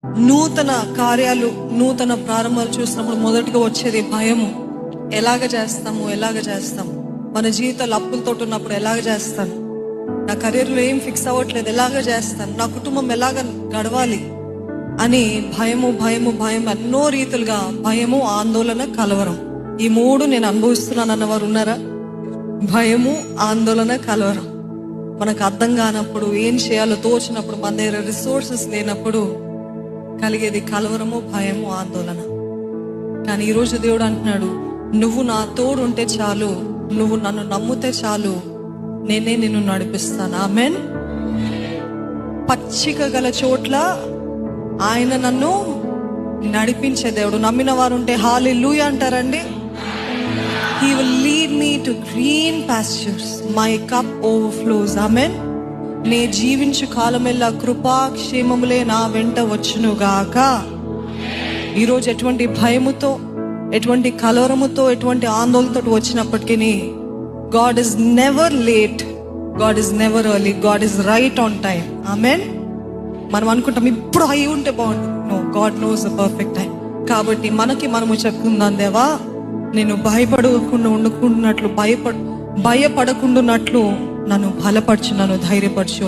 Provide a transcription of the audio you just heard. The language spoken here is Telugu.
నూతన కార్యాలు, నూతన ప్రారంభాలు చూసినప్పుడు మొదటిగా వచ్చేది భయము. ఎలాగ చేస్తాము, మన జీవితాలు అప్పులతో ఉన్నప్పుడు ఎలాగ చేస్తాను, నా కెరీర్లో ఏం ఫిక్స్ అవ్వట్లేదు, ఎలాగ చేస్తాను, నా కుటుంబం ఎలాగ గడవాలి అని భయం ఎన్నో రీతులుగా భయము, ఆందోళన, కలవరం. ఈ మూడు నేను అనుభవిస్తున్నాను అన్నవారు ఉన్నారా? భయము, ఆందోళన, కలవరం. మనకు అర్థం కానప్పుడు, ఏం చేయాలో తోచినప్పుడు, మన దగ్గర రిసోర్సెస్ లేనప్పుడు కలిగేది కలవరము, భయము, ఆందోళన. కానీ ఈరోజు దేవుడు అంటున్నాడు, నువ్వు నా తోడు ఉంటే చాలు, నువ్వు నన్ను నమ్మితే చాలు, నేనే నిన్ను నడిపిస్తాను. ఆమెన్. పచ్చిక గల చోట్ల ఆయన నన్ను నడిపించే దేవుడు. నమ్మిన వారు ఉంటే హల్లెలూయా అంటారండి. He will lead me to green pastures. My cup overflows. Amen. నే జీవించు కాలమెల్లా కృపాక్షేమములే నా వెంట వచ్చును గాక. ఈరోజు ఎటువంటి భయముతో, ఎటువంటి కలవరముతో, ఎటువంటి ఆందోళనతో వచ్చినప్పటికీ God is never late, God is never early, God is right on time. Amen. మనం అనుకుంటాం ఇప్పుడు అయి ఉంటే బాగుంటుంది. No, God knows the perfect time. కాబట్టి మనము చెప్పుకుందాం, దేవా నేను భయపడకుండా భయపడకుండాన్నట్లు నన్ను బలపరచు, నన్ను ధైర్యపరచు.